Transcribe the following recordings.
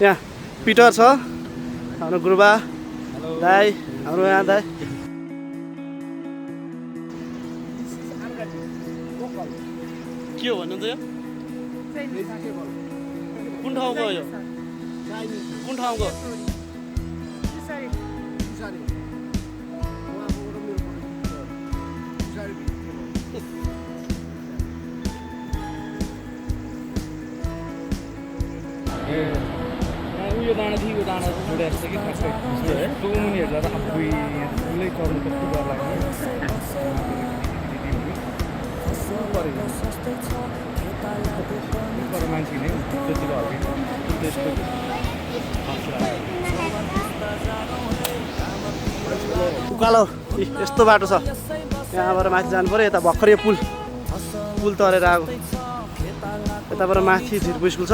यहाँ पिटर छ हाम्रो गुरुबा दाई हाम्रो यहाँ दाई के हो भन्नुहुन्छ यो कुन ठाउँको हो यो कुन ठाउँको उयो दाना थियो यो दाना छोडे जस्तो कि ठ्याक्कै त्यो उनीहरूलाई त आफै ठुलै चढ्नु कस्तो डर लाग्यो मान्छे नै त्यतिको हल्के त्यस्तो उकालो यस्तो बाटो छ यहाँबाट माथि जानु पर्यो यता भर्खर यो पुल तरेर आएको यताबाट माथि झिर्पु स्कुल छ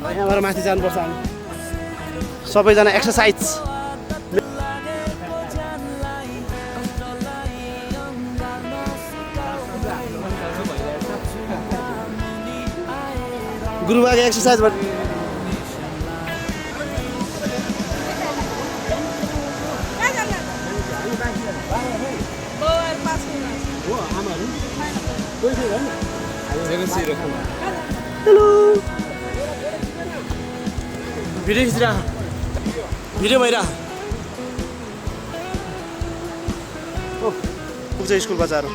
यहाँबाट माथि जानुपर्छ हामी सबैजना एक्सर्साइज गुरुबाको एक्सर्साइज हेलो भिडियो खिचिरह भिडियो भइरह पुग्छ स्कुल बच्चाहरू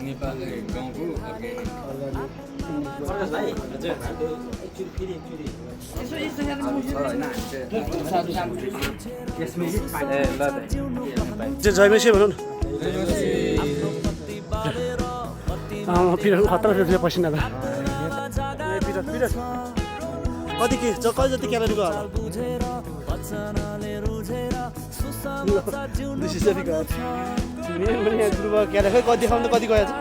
नेपाली गाउँको जयमेसी भनौँ न पिरियड खतरा थियो पसिना त पिरियड कति के कति जति क्यालोरीको होला क्यालोरी कति देखाउनु त कति गएछ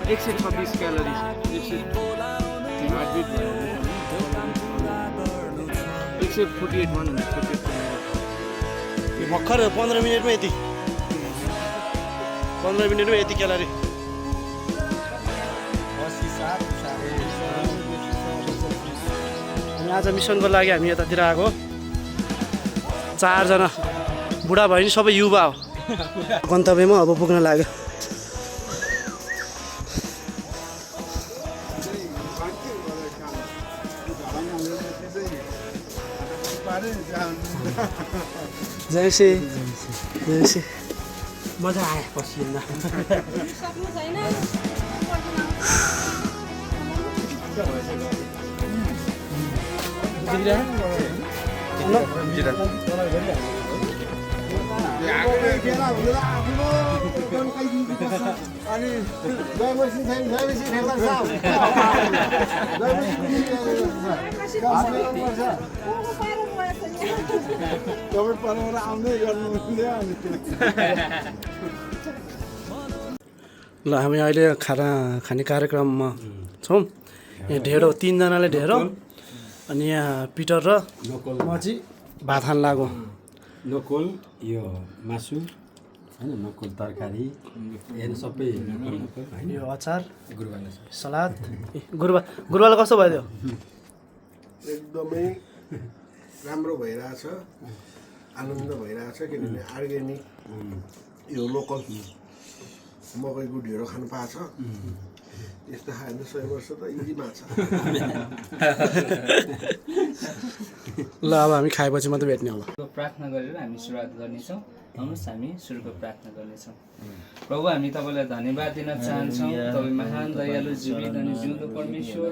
126 क्यालोरी भर्खर 15 मिनटमा यति 15 मिनटमा यति क्यालोरी हामी आज मिसनको लागि हामी यतातिर आएको 4 जना बुढा भयो नि सबै युवा हो गन्तव्यमा अब पुग्न लाग्यो जयसी मजा आयो पसिना ल हामी अहिले खाने कार्यक्रममा छौँ यहाँ ढेँडो 3 जनाले ढेँडो अनि यहाँ पिटर र म चाहिँ भात खान लाग्यो नकोल यो मासु हैन नकोल तरकारी हेर्नु सबै यो अचार सलाद गुरुवालाई कस्तो भयो एकदमै राम्रो भइरहेछ आनन्द भइरहेछ किनभने अर्ग्यानिक यो लोकल मकैको ढेँडो खानु पाएको छ यस्तो खायो भने 100 वर्ष त इजी माछा ल अब हामी खाएपछि मात्रै भेट्ने होला प्रार्थना गरेर हामी सुरुवात गर्नेछौँ आउनुहोस् हामी सुरुको प्रार्थना गर्नेछौँ प्रभु हामी तपाईँलाई धन्यवाद दिन चाहन्छौँ तपाईँ महान दयालु जीवित अनि जिउँदो परमेश्वर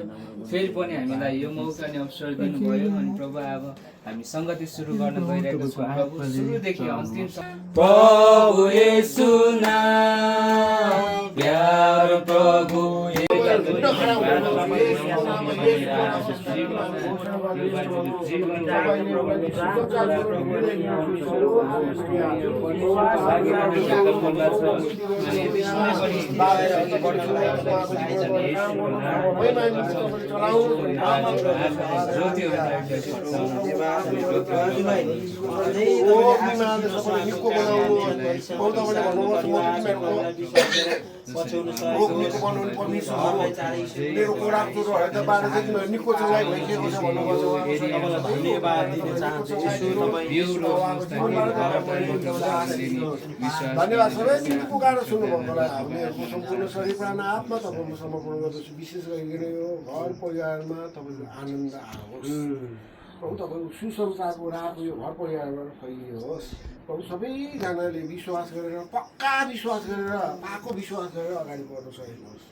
फेरि पनि हामीलाई यो मौका अनि अवसर दिनुभयो अनि प्रभु अब हामी सङ्गति सुरु गर्न गइरहेको छौँ प्रभु सुरुदेखि अन्तिमसम्म प्रभु येशू नाम प्यारो प्रभु हिँड्न खडा हुनुभयो यसको नाममा मेरो कोराकचुरो हरेक 12 देखि निको चलाइ भइसकेको छ भन्नुपर्छ धन्यवाद दिन चाहन्छु यसो तपाईँ धन्यवाद सबै पुकाएर सुन्नुभएकोलाई हामीहरूको सम्पूर्ण शरीर प्राण आत्मा तपाईँको समर्पण गर्दछु विशेष गरिकन यो घर परिवारमा तपाईँको आनन्द आओस् प्रभु तपाईँको सुसंसारको रात यो घर परिवारबाट फैलियोस् प्रभु सबैजनाले विश्वास गरेर पक्का विश्वास गरेर पाको विश्वास गरेर अगाडि बढ्न सक्नुहोस्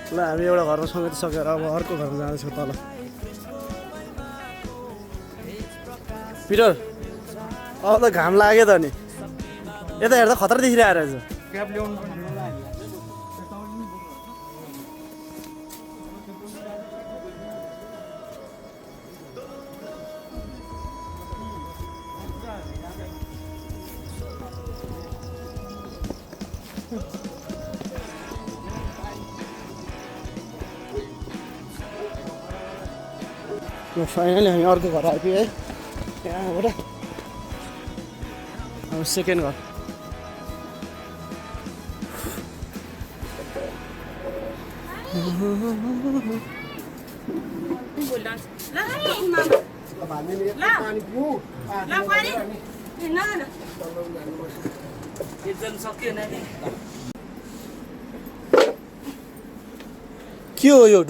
ल हामी एउटा घरमा समेटिसकेर अब अर्को घरमा जाँदैछौँ तल पिटर अब त घाम लाग्यो त नि यता हेर्दा खतरा देखिरहेको रहेछ फाइनली हामी अर्को घर आइपुग्यो है यहाँबाट अब सेकेन्ड घर के हो यो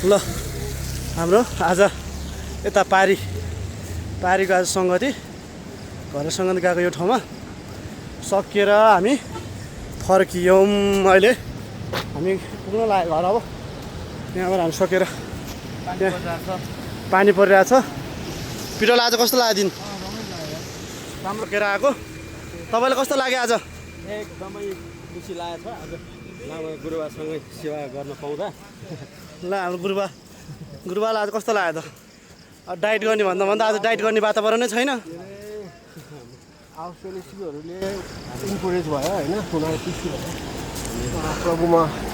ल हाम्रो आज यता पारीको आज सङ्गति घर सङ्गति गएको यो ठाउँमा सकिएर हामी फर्कियौँ अहिले हामी पुग्न लाग्यो घर अब यहाँबाट हामी सकेर पानी परिरहेछ पिटोल आज कस्तो लाग्यो दिन राम्रो सकेर आएको तपाईँलाई कस्तो लाग्यो आज एकदमै खुसी लागेको छ आज लामा गुरुबासँगै सेवा गर्न पाउँदा ल हाम्रो गुरुबालाई आज कस्तो लाग्यो त डाइट गर्ने भन्दा आज डाइट गर्ने वातावरण नै छैन आउट सेलेक्सीहरूले इन्करेज भयो होइन उनीहरू खुसी भयो प्रभुमा